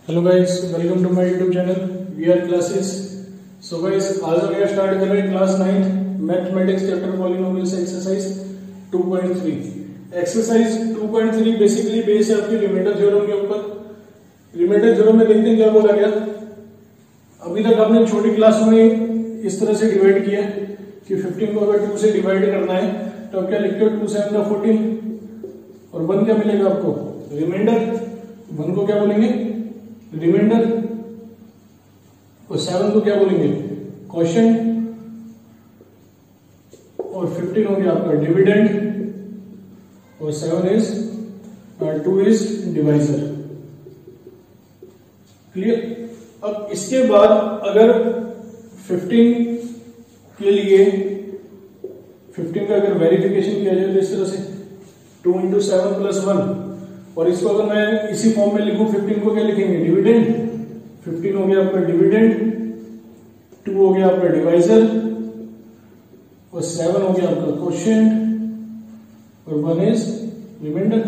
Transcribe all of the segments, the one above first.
Hello guys, welcome to my YouTube channel we are classes. So guys, आज हम यहाँ start कर रहे हैं class 9 mathematics chapter polynomials exercise 2.3। Exercise 2.3 basically base है आपकी रिमाइंडर थ्योरम के ऊपर। रिमाइंडर थ्योरम में देखते हैं क्या बोला गया। अभी तक आपने छोटी क्लास में इस तरह से डिवाइड किया कि 15 को अगर 2 से डिवाइड करना है तो आप क्या लिखते हो, 2 7 का 14 और 1 क्या मिलेगा आपको, रिमाइंडर। 1 को क्या बोलेंगे, रिमाइंडर, और 7 को क्या बोलेंगे, क्वोशिएंट, और 15 हो गया आपका डिविडेंड, और 2 इज डिवाइजर। क्लियर। अब इसके बाद अगर 15 के लिए 15 का अगर वेरिफिकेशन किया जाए तो इस तरह से 2 × 7 + 1, और इसको अगर मैं इसी फॉर्म में लिखूं 15 को क्या लिखेंगे, डिविडेंड। 15 हो गया आपका डिविडेंड, 2 हो गया आपका डिवाइजर, और 7 हो गया आपका क्वोशिएंट, और 1 इज रिमाइंडर।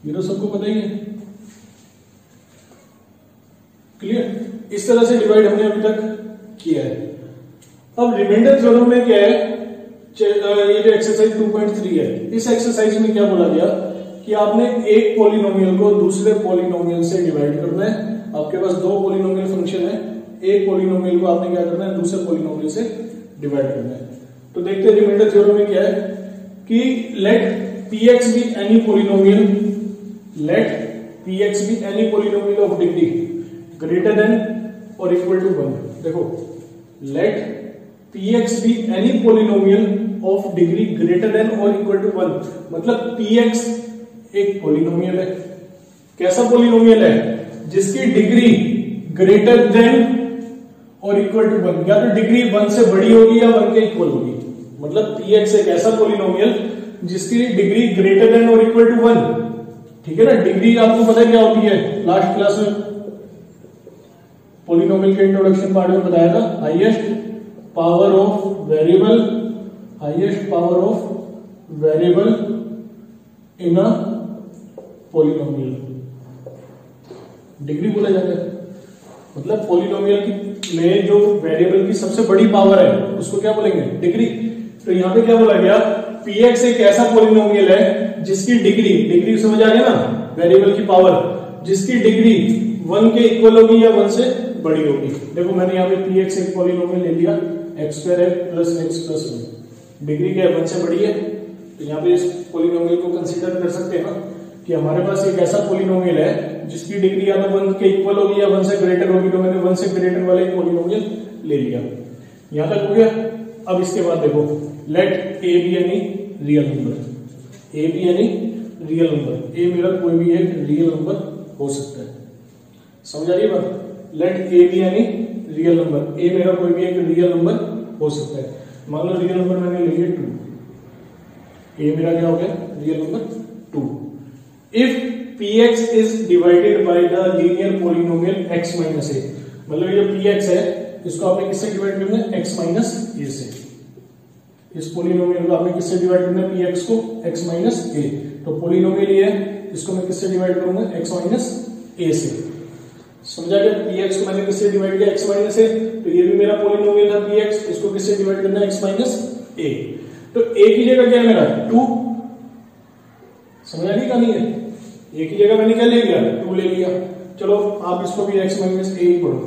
ये तो सबको पता ही है। क्लियर। इस तरह से डिवाइड हमने अभी तक किया है। अब रिमाइंडर थ्योरम में क्या है, ये जो एक्सरसाइज 2.3 है, इस एक्सरसाइज में क्या बोला गया कि आपने एक पॉलिनोमियल को दूसरे पॉलिनोमियल से डिवाइड करना है। आपके पास 2 पॉलिनोमियल फंक्शन है, एक पॉलिनोमियल को आपने क्या करना है, दूसरे पॉलिनोमियल से डिवाइड करना है। तो देखते हैं रिमाइंडर थ्योरम में क्या है कि let px be any polynomial, let px be any polynomial of degree greater than और इक्वल टू 1। देखो, let px be any polynomial of degree greater than और इक्वल टू 1। मतलब px एक पॉलिनोमियल है। कैसा पॉलिनोमियल है, जिसकी डिग्री ग्रेटर देन और इक्वल टू 1, या तो डिग्री 1 से बड़ी होगी या 1 के इक्वल होगी। मतलब px एक ऐसा पॉलिनोमियल जिसकी डिग्री ग्रेटर देन और इक्वल टू 1। ठीक है ना। डिग्री आपको पता है क्या होती है, लास्ट क्लास में पॉलिनोमियल के इंट्रोडक्शन पार्ट में बताया था, highest power of variable, highest power of variable in a polynomial, degree बोला जाता है। मतलब पॉलिनोमियल की में जो वेरिएबल की सबसे बड़ी पावर है उसको क्या बोलेंगे, डिग्री। तो यहां पे क्या बोला गया, px एक ऐसा पॉलिनोमियल है जिसकी डिग्री समझ आ गया ना, वेरिएबल की पावर, जिसकी डिग्री 1 के इक्वल होगी या 1 से बड़ी होगी। देखो, मैंने यहाँ पे px एक पॉलिनोमियल ले लिया, x² + x + 1, डिग्री क्या है, 1 से बड़ी है। तो यहाँ पे इस पॉलिनोमियल को कंसीडर कर सकते हैं ना कि हमारे पास एक ऐसा पॉलिनोमियल है जिसकी डिग्री या तो 1 के इक्वल होगी या 1 से ग्रेटर होगी। तो मैंने 1 से ग्रेटर वाला एक पॉलिनोमियल ले लिया। यहां तक हो गया। अब इसके बाद देखो, let a be any real number, a be any real number, a मेरा कोई भी एक रियल नंबर हो सकता है। समझ आ रही है बात। Let a be any real number, a मेरा कोई भी एक रियल नंबर हो सकता है। मान लो रियल नंबर मैंने ले लिया 2, a मेरा क्या हो गया, real number 2। If px is divided by the linear polynomial x - a, मतलब ये जो px है इसको आपने किससे डिवाइड करना है, x - a से। इस पॉलिनोमियल को आपने किससे डिवाइड करना है, px को x - a। तो पॉलिनोमियल ये है, इसको मैं किससे डिवाइड करूंगा, x - a से। समझा गया। px को मैंने किससे डिवाइड किया, x - a। तो ये भी मेरा पॉलिनोमियल था px, इसको किससे डिवाइड करना है, x - a। तो a की जगह क्या है मेरा, 2। समझ आ गई कहानी है। a की जगह मैंने क्या ले लिया, 2 ले लिया। चलो आप इसको भी x - a ही पढ़ो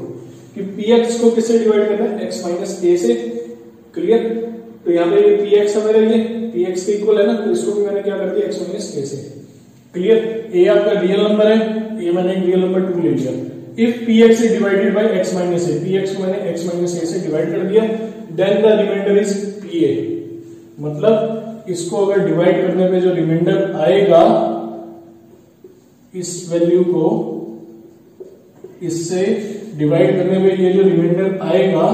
कि px को किससे डिवाइड करना है, x - a से। क्लियर। तो यहाँ पे ये px है मेरा, ये px के इक्वल है ना, तो इसको भी मैंने क्या कर दिया, x - a से। क्लियर। a आपका रियल नंबर है, a मैंने एक रियल नंबर 2 ले लिया। If px is divided by x - a, px को मैंने x - a से डिवाइड कर दिया, then the remainder is pa। मतलब इसको अगर डिवाइड करने पे जो रिमाइंडर आएगा, इस वैल्यू को इससे डिवाइड करने पे ये जो रिमाइंडर आएगा,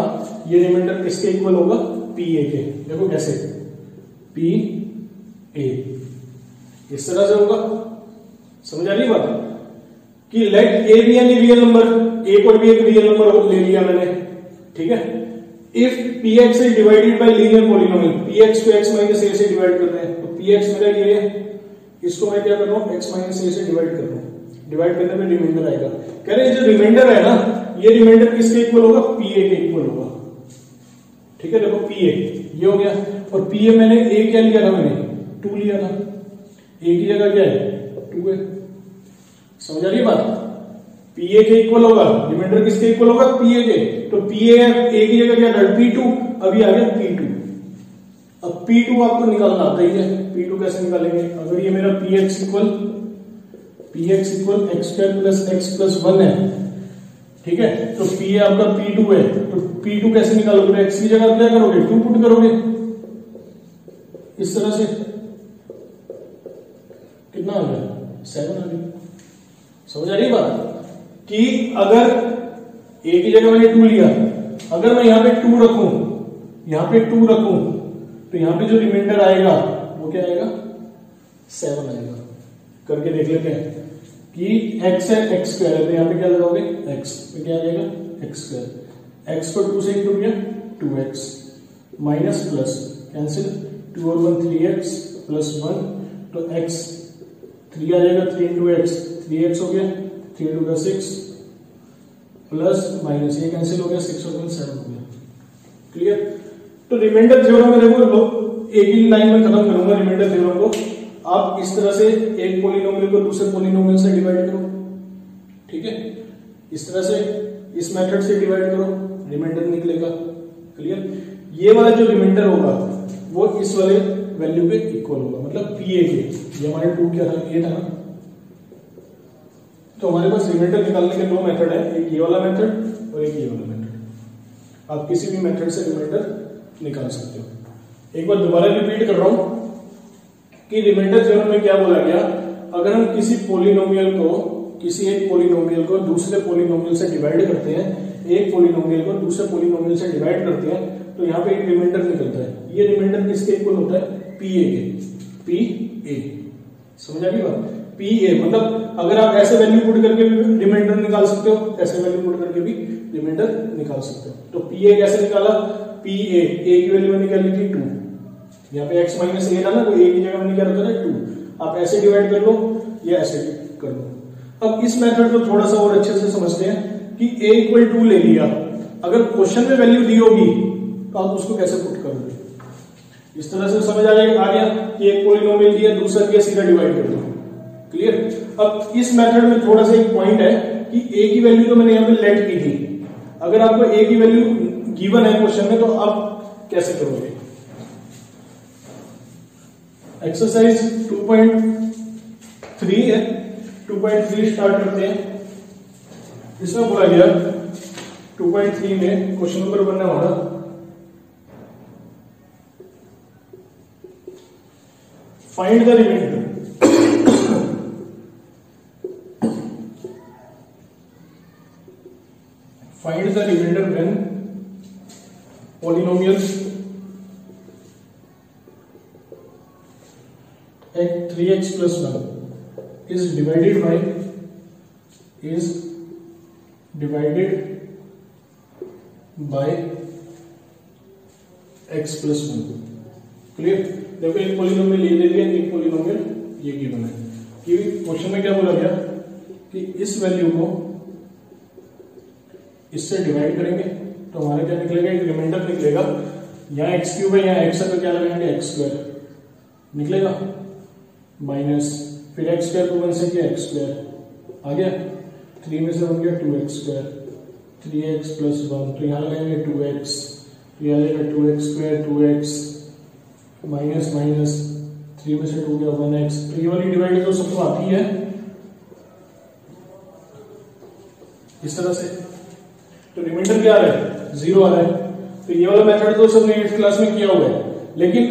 ये रिमाइंडर किसके इक्वल होगा, pa के। देखो कैसे, pa इस तरह से होगा। समझ आ रही बात कि let a be any real number, a पर भी एक रियल नंबर ले लिया मैंने। ठीक है। If px is divided by linear polynomial, px को x - a से डिवाइड कर रहे हैं, तो px मेरा ये है, इसको मैं क्या कर रहा हूँ, x माइनस ए से डिवाइड कर रहा हूँ, डिवाइड करने में रिमाइंडर आएगा। कह रहे हैं जो रिमाइंडर है ना, ये रिमाइंडर किसके इक्वल होगा, पी ए के इक्वल होगा। ठीक है, देखो पी ए ये हो गया, और पी ए मैंने ए क्या लिया था, मैंने 2 लिया था, ए की जगह क्या है 2 है। समझ आ रही है बात, पी ए के इक्वल होगा, रिमाइंडर किसके इक्वल होगा, पी ए के, तो पी ए की जगह क्या था P2, अभी आ गया P2। अब P2 आपको निकालना आता ही है, P2 कैसे निकालेंगे, अगर ये मेरा px equal x square plus x plus 1 है, ठीक है, तो P आपका P2 है, तो P2 कैसे निकालोगे, x की जगह क्या करोगे 2 पुट करोगे, इस तरह से कितना आ गया 7 आ गया। समझ आ रही बात कि अगर a की जगह मैंने 2 लिया, अगर मैं यहां पे 2 रखूं, यहां पे 2 रखूं, तो यहां पे जो रिमाइंडर आएगा वो क्या आएगा 7 आएगा। करके देख लेते हैं कि x है x स्क्वायर है, तो यहां पे क्या लगाओगे x, तो क्या आ जाएगा x स्क्वायर, x को 2 से इंटू किया 2x माइनस प्लस कैंसिल 2 और 1 3x प्लस 1, तो x 3 आ जाएगा, 3 इंटू x 3x हो गया, 3 इंटू 6 प्लस माइनस ये कैंसिल हो गया, 6 और 1 7 हो गया। क्लियर, तो रिमाइंडर थ्योरम में देखो एक ही लाइन में खत्म करूंगा रिमाइंडर थ्योरम को। आप इस तरह से एक पोलिनोमियल को दूसरे पोलिनोमियल से डिवाइड करो, ठीक है, इस तरह से इस मेथड से डिवाइड करो, रिमाइंडर निकलेगा। क्लियर, ये वाला जो रिमाइंडर होगा वो इस वाले वैल्यू के इक्वल होगा, मतलब पी ए के, ये हमारे 2 क्या था, ए था ना। तो हमारे पास रिमाइंडर निकालने के 2 मेथड है, एक ये वाला मेथड और एक ये वाला मेथड। आप किसी भी मेथड से रिमाइंडर निकाल सकते हो। एक बार दोबारा रिपीट कर रहा हूं कि रिमाइंडर थ्योरम में क्या बोला गया, अगर हम किसी पोलिनोमियल को, किसी एक पोलिनोमियल को दूसरे पोलिनोमियल से डिवाइड करते हैं, एक पोलिनोमियल को दूसरे पोलिनोमियल से डिवाइड करते हैं, तो यहाँ पे एक रिमाइंडर निकलता है। ये रिमाइंडर किसके इक्वल होता है, पी ए के, पी ए। समझ आ गई बात, पी ए मतलब अगर आप ऐसे वैल्यू पुट करके भी रिमाइंडर निकाल सकते हो, ऐसे वैल्यू पुट करके भी रिमाइंडर निकाल सकते हो। तो पी ए कैसे निकाला, पी ए की वैल्यू मैंने क्या ली थी 2, यहाँ पे x माइनस ए था ना, तो a की जगह मैंने क्या रखा था 2। आप ऐसे डिवाइड कर लो या ऐसे कर लो। अब इस मेथड को थोड़ा सा और अच्छे से समझते हैं कि a इक्वल 2 ले लिया, अगर क्वेश्चन में वैल्यू दी होगी तो आप उसको कैसे पुट करोगे, इस तरह से समझ आ जाएगा, आ गया कि एक पोलिनोमियल दिया, दूसरा दिया, सीधा डिवाइड कर दो। क्लियर, अब इस मेथड में थोड़ा सा एक पॉइंट है कि a की वैल्यू तो मैंने यहाँ पे लेट की थी, अगर आपको a की वैल्यू गिवन है क्वेश्चन में तो आप कैसे करोगे। एक्सरसाइज 2.3 है, 2.3 स्टार्ट करते हैं। इसमें बोला गया 2.3 में क्वेश्चन नंबर 1 है हमारा, find the remainder. Find the remainder when polynomials at 3x plus 1 is divided by x plus 1। Clear, देखो एक पोलिनोमियल ये दे दिया, एक पोलिनोमियल ये गिवन है कि क्वेश्चन में क्या बोला गया कि इस वैल्यू को इससे डिवाइड करेंगे तो हमारा क्या निकलेगा, एक रिमाइंडर निकलेगा। यहाँ एक्स क्यूब है, यहाँ एक्स है, तो क्या लगाएंगे एक्स स्क्वायर निकलेगा, माइनस फिर एक्स स्क्वायर को 1 से किया एक्स स्क्वायर आ गया, 3 में से बन गया 2x स्क्वायर, 3x प्लस 1, तो यहाँ लगाएंगे 2x, तो यहाँ लगेगा 2x square 2x minus minus 3 में से 2 गया 1x। तो ये वाली डिवाइड तो सबको आती है इस तरह से, तो रिमाइंडर क्या आ रहा है 0 आ रहा है। तो ये वाला मेथड तो सबने 8th क्लास में किया हुआ है, लेकिन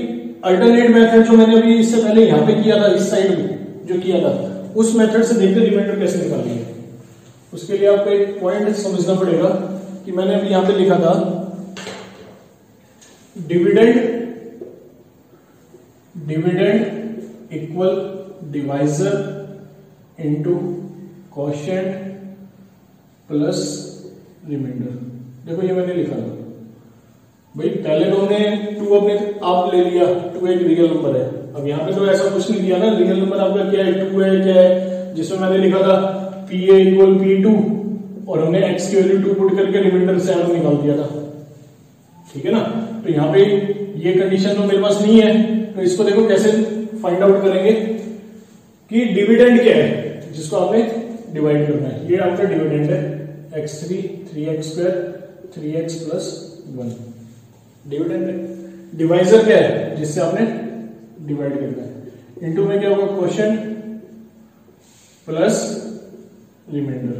अल्टरनेट मेथड जो मैंने अभी इससे पहले यहां पे किया था, इस साइड में जो किया था, उस मेथड से देखकर रिमाइंडर कैसे निकालनी है, उसके लिए आपको एक पॉइंट समझना पड़ेगा कि मैंने अभी यहां पे लिखा था dividend equal divisor into quotient plus remainder. देखो ये मैंने लिखा था भाई पहले तो हमने 2 अपने आप ले लिया, 2 एक रियल नंबर है। अब यहाँ पे तो ऐसा कुछ नहीं दिया ना, रियल नंबर आपका क्या है, 2 है, क्या है, जिसमें मैंने लिखा था PA इक्वल P2 और हमने x की वैल्यू 2 पुट करके रिमाइंडर से आंसर निकाल दिया था, ठीक है ना। तो यहाँ पे ये कंडीशन तो मेरे पास नहीं है, तो इसको देखो कैसे फाइंड आउट करेंगे कि डिविडेंड क्या है जिसको आपने डिवाइड करना है। ये आपका डिविडेंड है x3 3x² 3x + 1 डिविडेंड है। डिवाइजर क्या है जिससे आपने डिवाइड करना है, इनटू में क्या होगा क्वोशिएंट प्लस रिमाइंडर।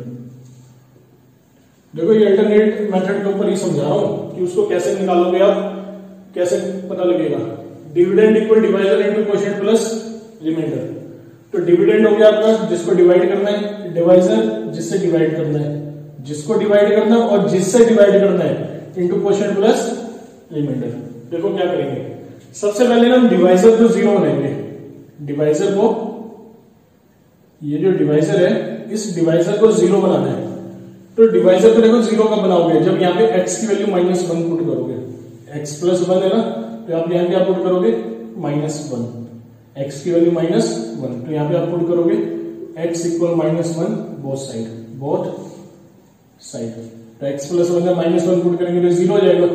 देखो ये अल्टरनेट मेथड के ऊपर ही समझा रहा हूं कि उसको कैसे निकालोगे आप, कैसे पता लगेगा। Dividend equal divisor into quotient plus remainder. तो डिविडेंड हो गया आपका जिसको डिवाइड करना है, डिवाइजर जिससे डिवाइड करना है, जिसको डिवाइड करना है और जिससे डिवाइड करना है इनटू क्वोशिएंट प्लस रिमाइंडर। देखो क्या करेंगे, सबसे पहले हम डिवाइजर को 0 बनाएंगे। डिवाइजर को, ये जो डिवाइजर है इस डिवाइजर को 0 बनाना है। तो डिवाइजर को देखो 0 कब बनाओगे, जब यहाँ पे x की वैल्यू -1 पुट करोगे। x + 1 है ना, तो आप यहाँ पे आप पुट करोगे -1, x की वैल्यू -1, तो यहाँ पे आप पुट करोगे x इक्वल -1 बोथ साइड। तो x + 1 का -1 पुट करेंगे तो 0 हो जाएगा,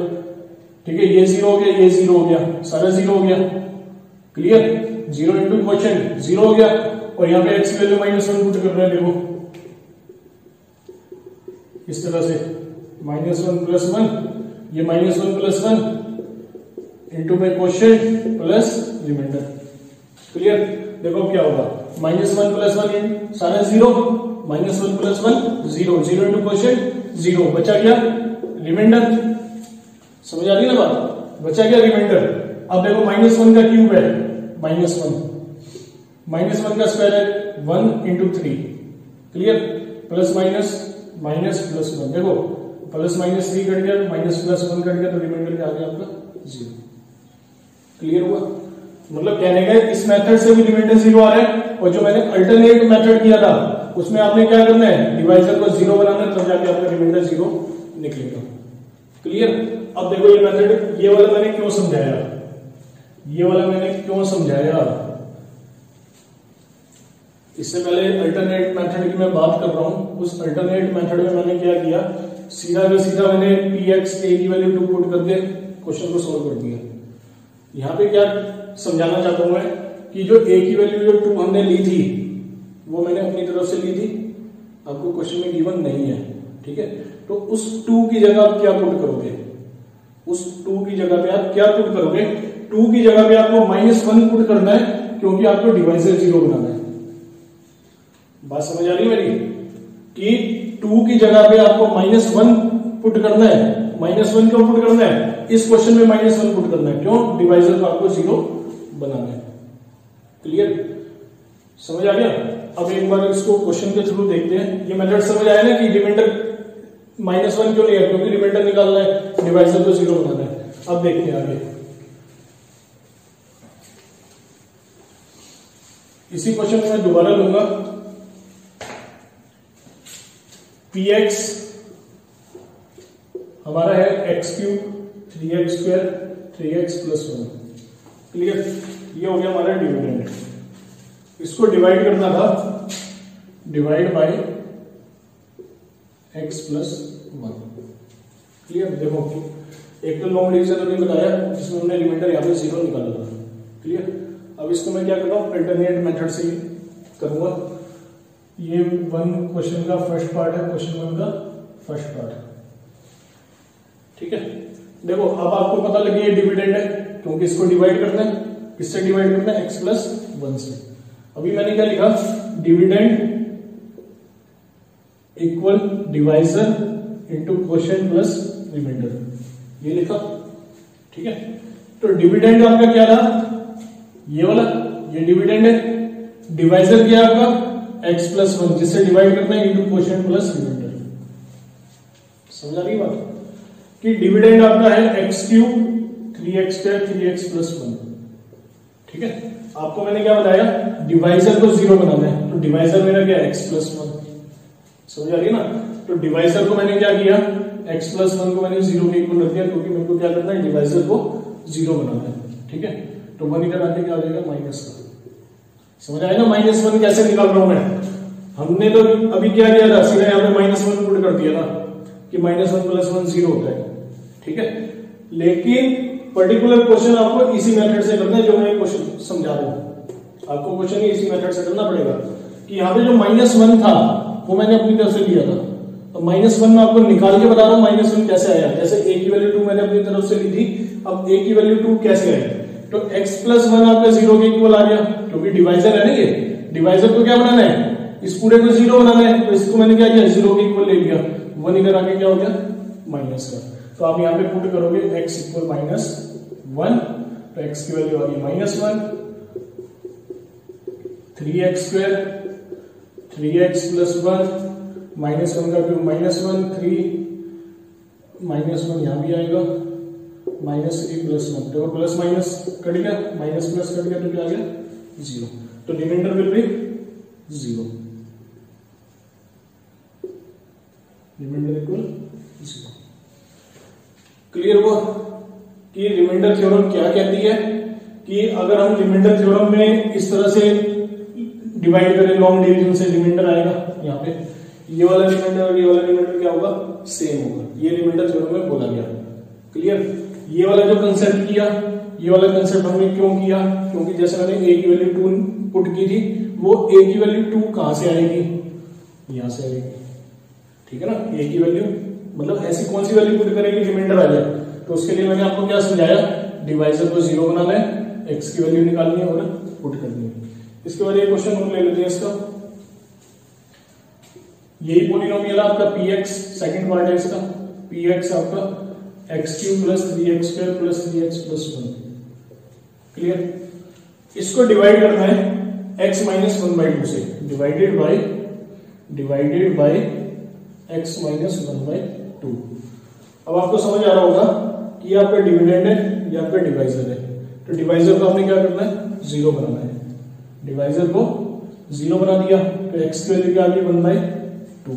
ठीक है। ये 0 हो गया, ये 0 हो गया, सारा 0 हो गया, क्लियर। 0 इंटू क्वोशिएंट 0 हो गया, और यहाँ पे x की वैल्यू -1 पुट कर रहे हैं, देखो इस तरह से -1 + 1, ये -1 + 1 इंटू में क्वोशिएंट प्लस रिमाइंडर, क्लियर। देखो क्या होगा, -1 + 1 सारा 0, -1 + 1 0, 0 इंटू क्वोशिएंट 0, बचा क्या रिमाइंडर। समझ आ रही है ना बात, बचा क्या रिमाइंडर। अब देखो -1 का क्यूब है -1 का स्क्वायर है 1 into 3, clear. Plus minus plus 1, देखो प्लस -3 कट गया, -+1 कट गया, तो रिमाइंडर क्या आ गया आपका 0, क्लियर हुआ। मतलब कहने का इस मेथड से भी रिमाइंडर 0 आ रहा है, और जो मैंने अल्टरनेट मेथड किया था उसमें आपने क्या करना है, डिवाइजर को 0 बनाना है, तब जाके आपका रिमाइंडर 0 निकलेगा, क्लियर। अब देखो ये मेथड, ये वाला मैंने क्यों समझाया, इससे पहले अल्टरनेट मेथड की मैं बात कर रहा हूं। उस अल्टरनेट मेथड में मैंने क्या किया, सीधा का सीधा मैंने px a की वैल्यू 2 पुट करके क्वेश्चन को सोल्व कर दिया। यहां पे क्या समझाना चाहता हूं मैं कि जो a की वैल्यू जो 2 हमने ली थी वो मैंने अपनी तरफ से ली थी, आपको क्वेश्चन में गिवन नहीं है, ठीक है। तो उस 2 की जगह आप क्या पुट करोगे, उस 2 की जगह पे आप क्या पुट करोगे, 2 की जगह पे आपको -1 पुट करना है, क्योंकि आपको डिवाइजर 0 बनाना है। बात समझ आ रही है मेरी, कि 2 की जगह पे आपको -1 पुट करना है। -1 क्यों पुट करना है, इस क्वेश्चन में -1 पुट करना है, क्यों, डिवाइजर को आपको 0 बनाना है, क्लियर। समझ आ गया। अब एक बार इसको क्वेश्चन के थ्रू देखते हैं। ये मेथड समझ आया ना कि रिमाइंडर -1 क्यों लिया, क्योंकि रिमाइंडर निकालना है, डिवाइजर को 0 बनाना है। अब देखते हैं आगे, इसी क्वेश्चन में मैं दोबारा लूंगा। px हमारा है x³ 3x² 3x + 1, क्लियर। ये हो गया हमारा डिविडेंड। इसको डिवाइड करना था, डिवाइड बाय x + 1, क्लियर। देखो एक तो लॉन्ग डिवीजन अभी बताया जिसमें हमने रिमाइंडर यहाँ पे 0 निकाला था, क्लियर। अब इसको मैं क्या करता हूँ, अल्टरनेट मेथड से करूंगा। ये 1 क्वेश्चन का फर्स्ट पार्ट है, क्वेश्चन 1 का फर्स्ट पार्ट, ठीक है। देखो अब आपको पता लगी ये डिविडेंड है, क्योंकि इसको डिवाइड करना है, किससे डिवाइड करना है, x + 1 से। अभी मैंने क्या लिखा, dividend equal divisor into quotient plus remainder, ये लिखा, ठीक है। तो डिविडेंड आपका क्या था, ये वाला, ये डिविडेंड है। डिवाइजर क्या है आपका x + 1, जिससे डिवाइड करना है, इंटू क्वोशिएंट प्लस रिमाइंडर। समझ आ रही बात, कि डिविडेंड आपका है x³ 3x² 3x + 1, ठीक है। आपको मैंने क्या बताया, डिवाइजर को 0 बनाना है, तो डिवाइजर मेरा क्या है x + 1। समझ आ रही है ना। तो डिवाइजर को मैंने क्या किया, x प्लस 1 को मैंने 0 के इक्वल रख दिया, क्योंकि मेरे को क्या करना है, डिवाइजर को 0 बनाना है। ठीक है, तो 1 इधर आके क्या हो जाएगा, माइनस का। समझ आया ना, -1 कैसे निकाल रहा हूं मैं। हमने तो अभी क्या किया था, सीधा यहाँ पे -1 पुट कर दिया था कि -1 प्लस 1 0 होता है। ठीक है, लेकिन पर्टिकुलर क्वेश्चन आपको इसी मेथड से करना है जो मैं क्वेश्चन समझा रहा हूं। आपको क्वेश्चन इसी मेथड से करना पड़ेगा कि यहाँ पे जो -1 था वो मैंने अपनी तरफ से लिया था, तो -1 मैं आपको निकाल के बता रहा हूँ -1 कैसे आया। जैसे a की वैल्यू 2 मैंने अपनी तरफ से ली थी, अब a की वैल्यू 2 कैसे आई, तो x प्लस 1 आपका 0 के इक्वल आ गया, क्योंकि डिवाइजर है ना ये। डिवाइजर को क्या बनाना है, इस पूरे को 0 बनाना है, तो इसको मैंने क्या किया, 0 के इक्वल ले लिया। 1 इधर आके क्या हो गया, माइनस का। तो आप यहाँ पे पुट करोगे x इक्वल -1, तो x की वैल्यू आ गई -1, 3x स्क्वायर, 3x प्लस 1, -1 का क्यूब -1, 3 -1 यहां भी आएगा, -3 प्लस 1, देखो प्लस माइनस कट गया, माइनस प्लस कट गया, तो क्या आ गया, 0। तो remainder will be 0, remainder equal 0। Clear हुआ कि रिमाइंडर थ्योरम क्या कहती है, कि अगर हम रिमाइंडर थ्योरम में इस तरह से डिवाइड करें, लॉन्ग डिवीजन से रिमाइंडर आएगा। यहाँ पे ये वाला रिमाइंडर और ये वाला रिमाइंडर क्या होगा, सेम होगा। ये रिमाइंडर थ्योरम में बोला गया। क्लियर, ये वाला जो कंसेप्ट किया, ये वाला कंसेप्ट हमने क्यों किया, क्योंकि जैसे मैंने a की वैल्यू 2 पुट की थी, वो a की वैल्यू 2 कहां से आएगी, यहां से आएगी। ठीक है ना, a की वैल्यू मतलब ऐसी कौन सी वैल्यू पुट करेंगे रिमाइंडर आ जाए, तो उसके लिए मैंने आपको क्या समझाया, डिवाइजर को 0 बनाना है, x की वैल्यू निकालनी है और पुट करनी है। इसके बाद एक क्वेश्चन हम ले लेते हैं इसका। यही पॉलिनोमियल है आपका px, सेकंड पार्ट है इसका। px आपका x³ plus 3x² plus 3x plus 1। Clear, इसको डिवाइड करना है x माइनस 1/2 से, डिवाइडेड बाय x माइनस 1/2। अब आपको समझ आ रहा होगा कि ये आपका डिविडेंड है, ये आपका डिवाइजर है। तो डिवाइजर को आपने क्या करना है, 0 बनाना है। डिवाइजर को 0 बना दिया, तो x की वैल्यू क्या आ गई, 1/2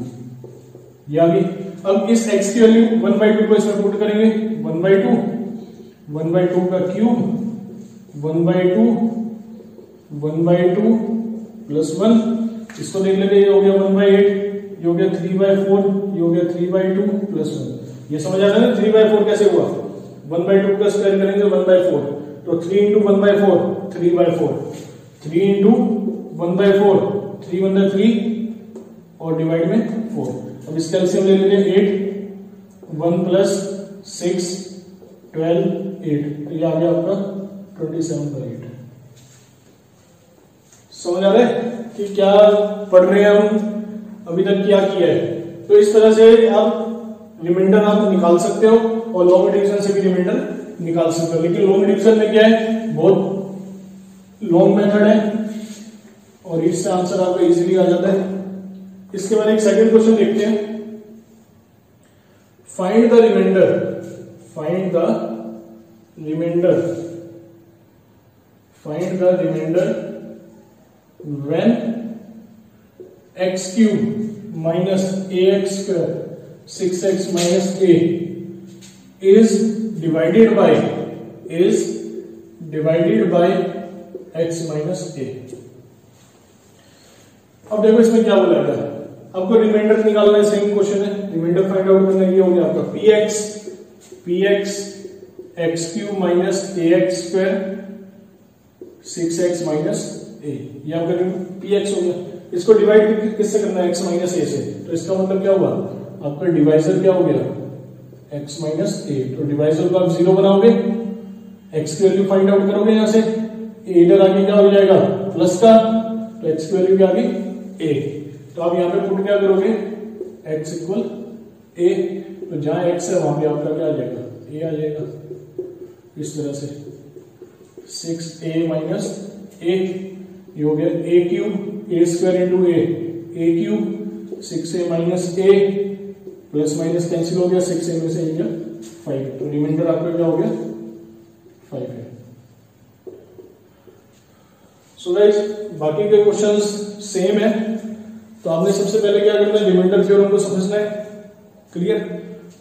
ये आ गई। अब इस x की वैल्यू 1/2 को इसमें पुट करेंगे, 1/2 का क्यूब, 1/2 प्लस 1, इसको देख लेते, ये हो गया 1/8, ये हो गया 3/4, ये हो गया 3/2 प्लस 1। ये समझ आ रहा है ना 3/4 कैसे हुआ, 1/2 का स्क्वायर करेंगे 1/4, तो 3 into 1/4 3/4, 3 into 1/4 3 1 3 और डिवाइड में 4। अब इसका एलसीएम ले लेते हैं 8, 1 प्लस 6 12 8, तो ये आ गया आपका 27/8। समझ आ रहा है कि क्या पढ़ रहे हैं हम, अभी तक क्या किया है। तो इस तरह से आप रिमाइंडर आप निकाल सकते हो और लॉन्ग डिवीजन से भी रिमाइंडर निकाल सकते हो। लेकिन लॉन्ग डिवीजन में क्या है, बहुत लॉन्ग मेथड है और इससे आंसर आपका इजीली आ जाता है। इसके बाद एक सेकंड क्वेश्चन देखते हैं, find the remainder when x³ minus ax² 6x minus a is divided by x minus a। अब देखो इसमें क्या बोला गया, आपको रिमाइंडर निकालना है, सेम क्वेश्चन है, रिमाइंडर फाइंड आउट करना है। ये हो गया आपका px x³ minus ax² 6x minus a, ये आपका px हो गया। इसको डिवाइड किससे करना है, x माइनस a से, तो इसका मतलब क्या हुआ, आपका डिवाइजर क्या हो गया, x माइनस a। तो डिवाइजर को आप 0 बनाओगे, x की वैल्यू फाइंड आउट करोगे, यहां से a इधर आगे क्या हो जाएगा, प्लस का, तो x की वैल्यू क्या आ गई a। तो आप यहाँ पे पुट क्या करोगे, x इक्वल a, तो जहां x है वहां पे आपका क्या आ जाएगा, a आ जाएगा। इस तरह से 6a माइनस a, ये हो गया a³ a² into a³ 6a minus a, plus minus cancel हो गया, 6a में से आ गया 5, तो रिमाइंडर आपका क्या हो गया 5 है। सो गाइस बाकी के क्वेश्चंस सेम है, तो आपने सबसे पहले क्या करना है, रिमाइंडर थ्योरम को समझना है, क्लियर।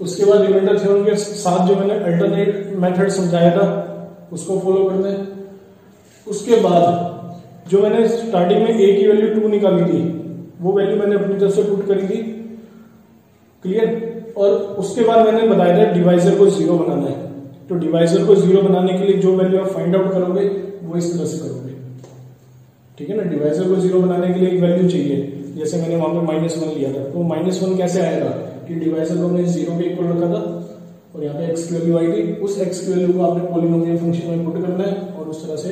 उसके बाद रिमाइंडर थ्योरम के साथ जो मैंने अल्टरनेट मेथड समझाया था उसको फॉलो करना है। उसके बाद जो मैंने स्टार्टिंग में ए की वैल्यू 2 निकाली थी वो वैल्यू मैंने अपनी तरफ से पुट करी थी, क्लियर। और उसके बाद मैंने बताया था डिवाइजर को 0 बनाना है। तो डिवाइजर को 0 बनाने के लिए जो वैल्यू आप फाइंड आउट करोगे वो इस तरह से करोगे, ठीक है ना। डिवाइजर को 0 बनाने के लिए एक वैल्यू चाहिए, जैसे मैंने वहां पे -1 लिया था, तो -1 कैसे आएगा कि डिवाइजर को हमने 0 के इक्वल रखा था और यहाँ पे x की वैल्यू आई थी, उस x की वैल्यू को आपने पॉलिनोमियल फंक्शन में पुट करना है और उस तरह से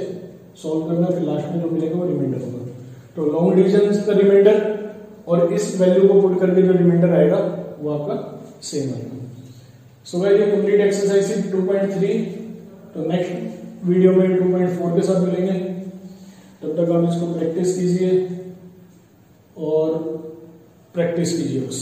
सॉल्व करना है, फिर लास्ट में जो मिलेगा वो रिमाइंडर होगा। तो लॉन्ग डिवीजन का रिमाइंडर और इस वैल्यू को पुट करके जो रिमाइंडर आएगा वो आपका सेम आएगा। सो गाइस ये कंप्लीट एक्सरसाइज थी 2.3। तो नेक्स्ट वीडियो में 2.4 के साथ मिलेंगे, तब तक आप इसको प्रैक्टिस कीजिए और प्रैक्टिस कीजिए बस।